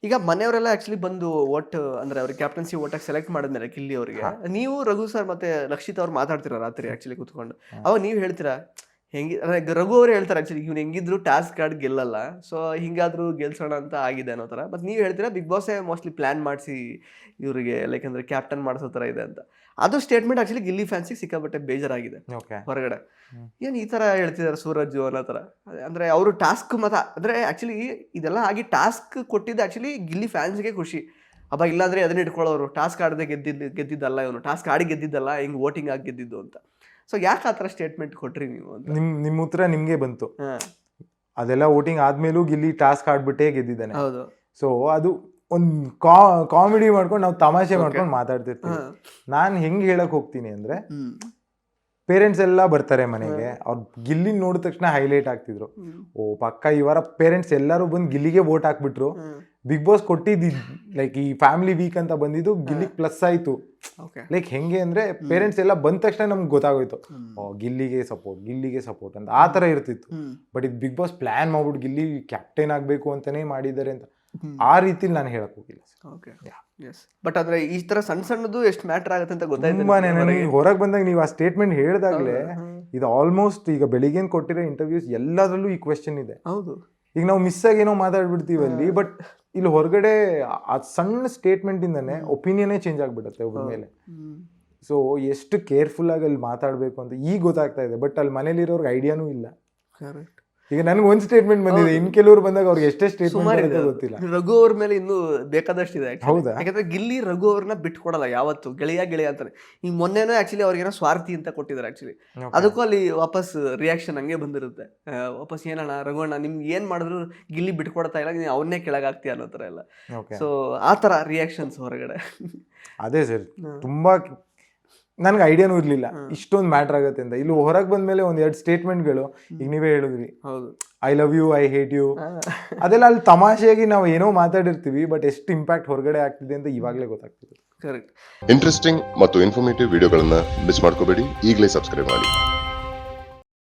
ಈಗ ಮನೆಯವರೆಲ್ಲ ಆಕ್ಚುಲಿ ಬಂದು ಓಟ್ ಅಂದ್ರೆ ಅವ್ರಿಗೆ ಕ್ಯಾಪ್ಟನ್ಸಿ ಓಟಾಗಿ ಸೆಲೆಕ್ಟ್ ಮಾಡಿದ್ಮೇಲೆ ಗಿಲ್ಲಿ ಅವರಿಗೆ, ನೀವು ರಘು ಸರ್ ಮತ್ತೆ ರಕ್ಷಿತ್ ಅವ್ರು ಮಾತಾಡ್ತೀರಾ ರಾತ್ರಿ ಆಕ್ಚುಲಿ ಕೂತ್ಕೊಂಡು, ಅವಾಗ ನೀವು ಹೇಳ್ತೀರಾ ಹೆಂಗಿ ಅಂದ್ರೆ ರಘು ಅವ್ರು ಹೇಳ್ತಾರೆ ಆಕ್ಚುಲಿ ಇವ್ನು ಹೆಂಗಿದ್ರು ಟಾಸ್ಕ್ ಕಾರ್ಡ್ ಗೆಲ್ಲಲ್ಲ, ಸೊ ಹಿಂಗಾದ್ರೂ ಗೆಲ್ಸೋಣ ಅಂತ ಆಗಿದೆ ಅನ್ನೋ ಥರ. ಬಟ್ ನೀವು ಹೇಳ್ತೀರಾ ಬಿಗ್ ಬಾಸೇ ಮೋಸ್ಟ್ಲಿ ಪ್ಲಾನ್ ಮಾಡಿಸಿ ಇವರಿಗೆ ಲೈಕ್ ಅಂದ್ರೆ ಕ್ಯಾಪ್ಟನ್ ಮಾಡಿಸೋ ಥರ ಇದೆ ಅಂತ. ಅದು ಸ್ಟೇಟ್ಮೆಂಟ್ ಆಕ್ಚುಲಿ ಗಿಲ್ಲಿ ಫ್ಯಾನ್ಸಿಗೆ ಸಿಕ್ಕಾಪಟ್ಟೆ ಬೇಜಾರಾಗಿದೆ ಹೊರಗಡೆ. ಏನು ಈ ಥರ ಹೇಳ್ತಿದ್ದಾರೆ ಸೂರಜ್ ಅನ್ನೋ ಥರ. ಅಂದರೆ ಅವರು ಟಾಸ್ಕ್ ಮತ ಅಂದರೆ ಆ್ಯಕ್ಚುಲಿ ಇದೆಲ್ಲ ಆಗಿ ಟಾಸ್ಕ್ ಕೊಟ್ಟಿದ್ದು ಆ್ಯಕ್ಚುಲಿ ಗಿಲ್ಲಿ ಫ್ಯಾನ್ಸ್ಗೆ ಖುಷಿ. ಅಬ್ಬ ಇಲ್ಲಾಂದರೆ ಅದನ್ನ ಇಟ್ಕೊಳ್ಳೋರು, ಟಾಸ್ಕ್ ಆಡದೆ ಗೆದ್ದಿದ್ದಲ್ಲ ಇವನು, ಟಾಸ್ಕ್ ಆಡಿ ಗೆದ್ದಿದ್ದಲ್ಲ, ಹಿಂಗೆ ವೋಟಿಂಗ್ ಆಗಿ ಗೆದ್ದಿದ್ದು ಅಂತ. ಸೊ ಯಾಕೆ ಆ ಥರ ಸ್ಟೇಟ್ಮೆಂಟ್ ಕೊಟ್ರಿ ನೀವು ಅಂತ? ನಿಮ್ಮ ಉತ್ತರ ನಿಮಗೆ ಬಂತು. ಅದೆಲ್ಲ ವೋಟಿಂಗ್ ಆದ್ಮೇಲೂ ಗಿಲ್ಲಿ ಟಾಸ್ಕ್ ಆಡ್ಬಿಟ್ಟೇ ಗೆದ್ದಿದ್ದಾನೆ. ಹೌದು. ಸೊ ಅದು ಒಂದು ಕಾಮಿಡಿ ಮಾಡ್ಕೊಂಡು ನಾವು ತಮಾಷೆ ಮಾಡ್ಕೊಂಡು ಮಾತಾಡ್ತಿರ್ತೀವಿ. ನಾನು ಹೆಂಗೆ ಹೇಳಕ್ ಹೋಗ್ತೀನಿ ಅಂದ್ರೆ, ಪೇರೆಂಟ್ಸ್ ಎಲ್ಲ ಬರ್ತಾರೆ ಮನೆಗೆ, ಅವ್ರು ಗಿಲ್ಲಿ ನೋಡಿದ ತಕ್ಷಣ ಹೈಲೈಟ್ ಆಗ್ತಿದ್ರು. ಓ ಪಕ್ಕ ಇವರ ಪೇರೆಂಟ್ಸ್ ಎಲ್ಲರೂ ಬಂದು ಗಿಲ್ಲಿಗೆ ವೋಟ್ ಹಾಕ್ಬಿಟ್ರು. ಬಿಗ್ ಬಾಸ್ ಕೊಟ್ಟಿದ್ದು ಲೈಕ್ ಈ ಫ್ಯಾಮಿಲಿ ವೀಕ್ ಅಂತ ಬಂದಿದ್ದು ಗಿಲ್ಲಿಗೆ ಪ್ಲಸ್ ಆಯ್ತು. ಲೈಕ್ ಹೆಂಗೆ ಅಂದ್ರೆ ಪೇರೆಂಟ್ಸ್ ಎಲ್ಲ ಬಂದ ತಕ್ಷಣ ನಮ್ಗೆ ಗೊತ್ತಾಗೋಯ್ತು, ಓ ಗಿಲ್ಲಿಗೆ ಸಪೋರ್ಟ್ ಅಂತ ಆ ತರ ಇರ್ತಿತ್ತು. ಬಟ್ ಇದು ಬಿಗ್ ಬಾಸ್ ಪ್ಲಾನ್ ಮಾಡ್ಬಿಟ್ಟು ಗಿಲ್ಲಿ ಕ್ಯಾಪ್ಟನ್ ಆಗ್ಬೇಕು ಅಂತಾನೆ ಮಾಡಿದ್ದಾರೆ ಅಂತ ಆ ರೀತಿಲಿ ನಾನು ಹೇಳಕ್ ಹೋಗಿಲ್ಲ. ಬಟ್ ಆದ್ರೆ ಈ ತರ ಸಣ್ಣ ಸಣ್ಣದು ಎಷ್ಟು ಮ್ಯಾಟರ್ ಆಗುತ್ತೆ ಅಂತ ಗೊತ್ತಾಯ್ತು. ಹೊರಗೆ ಬಂದಾಗ ನೀವು ಆ ಸ್ಟೇಟ್ಮೆಂಟ್ ಹೇಳಿದಾಗ್ಲೇ ಇದು ಆಲ್ಮೋಸ್ಟ್ ಈಗ ಬೆಳಿಗ್ಗೆ ಕೊಟ್ಟಿರೋ ಇಂಟರ್ವ್ಯೂಸ್ ಎಲ್ಲದರಲ್ಲೂ ಈ ಕ್ವೆಶ್ಚನ್ ಇದೆ. ಹೌದು. ಈಗ ನಾವು ಮಿಸ್ ಆಗಿ ಏನೋ ಮಾತಾಡ್ಬಿಡ್ತೀವಿ ಅಲ್ಲಿ, ಬಟ್ ಇಲ್ಲಿ ಹೊರಗಡೆ ಆ ಸಣ್ಣ ಸ್ಟೇಟ್ಮೆಂಟ್ ಇಂದಾನೆ ಒಪಿನಿಯನ್ನೇ ಚೇಂಜ್ ಆಗ್ಬಿಡುತ್ತೆ ಒಬ್ಬರ ಮೇಲೆ. ಸೊ ಎಷ್ಟು ಕೇರ್ಫುಲ್ ಆಗಿ ಅಲ್ಲಿ ಮಾತಾಡ್ಬೇಕು ಅಂತ ಈಗ ಗೊತ್ತಾಗ್ತಾ ಇದೆ. ಬಟ್ ಅಲ್ಲಿ ಮನೇಲಿರೋರ್ಗೆ ಐಡಿಯಾನೂ ಇಲ್ಲ. ಈಗ ನನ್ಗೆ ಒಂದ್ ಸ್ಟೇಟ್ಮೆಂಟ್ ಬಂದಿದೆ, ಇನ್ ಕೆಲವರು ಬಂದಾಗ ಅವ್ರಿಗೆ ಎಷ್ಟೇ ಸ್ಟೇಟ್ಮೆಂಟ್ ಗೊತ್ತಿಲ್ಲ. ರಘು ಅವ್ರ ಮೇಲೆ ಇನ್ನೂ ಬೇಕಾದಷ್ಟಿದೆ. ಹೌದಾ? ಯಾಕಂದ್ರೆ ಗಿಲ್ಲಿ ರಘು ಅವ್ರನ್ನ ಬಿಟ್ಕೊಡಲ್ಲ ಯಾವತ್ತು, ಗೆಳೆಯ ಅಂತಾನೆ. ಈಗ ಮೊನ್ನೆನೂ ಆಕ್ಚುಲಿ ಅವ್ರಿಗೇನೋ ಸ್ವಾರ್ಥಿ ಅಂತ ಕೊಟ್ಟಿದ್ದಾರೆ ಆಕ್ಚುಲಿ. ಅದಕ್ಕೂ ಅಲ್ಲಿ ವಾಪಸ್ ರಿಯಾಕ್ಷನ್ ಹಂಗೆ ಬಂದಿರುತ್ತೆ. ವಾಪಸ್ ಏನಣ್ಣ ರಘುವಣ್ಣ ನಿಮ್ಗೆ ಏನ್ ಮಾಡಿದ್ರು ಗಿಲ್ಲಿ ಬಿಟ್ಕೊಡ್ತಾ ಇಲ್ಲ, ನೀವು ಅವನ್ನೇ ಕೆಳಗಾಗ್ತೀಯ ಅನ್ನೋ ಥರ ಎಲ್ಲ. ಸೊ ಆ ಥರ ರಿಯಾಕ್ಷನ್ಸ್ ಹೊರಗಡೆ. ಅದೇ ಸರ್, ತುಂಬಾ ನನ್ಗೆ ಐಡಿಯಾನೂ ಇರ್ಲಿಲ್ಲ ಇಷ್ಟೊಂದು ಮ್ಯಾಟರ್ ಆಗುತ್ತೆ ಅಂತ. ಇಲ್ಲಿ ಹೊರಗೆ ಬಂದ್ಮೇಲೆ ಒಂದ್ 2 ಸ್ಟೇಟ್ಮೆಂಟ್ಗಳು ಈಗ ನೀವೇ ಹೇಳಿದ್ರಿ, I love you, I hate you, ಅದೆಲ್ಲ ಅಲ್ಲಿ ತಮಾಷೆಯಾಗಿ ನಾವು ಏನೋ ಮಾತಾಡಿರ್ತೀವಿ, ಬಟ್ ಎಷ್ಟು ಇಂಪ್ಯಾಕ್ಟ್ ಹೊರಗಡೆ ಆಗ್ತಿದೆ ಅಂತ ಇವಾಗಲೇ ಗೊತ್ತಾಗ್ತಿದೆ. ಕರೆಕ್ಟ್. ಇಂಟ್ರೆಸ್ಟಿಂಗ್ ಮತ್ತು ಇನ್ಫಾರ್ಮೇಟಿವ್ ವಿಡಿಯೋಗಳನ್ನ ಮಿಸ್ ಮಾಡ್ಕೋಬೇಡಿ, ಈಗಲೇ ಸಬ್ಸ್ಕ್ರೈಬ್ ಮಾಡಿ.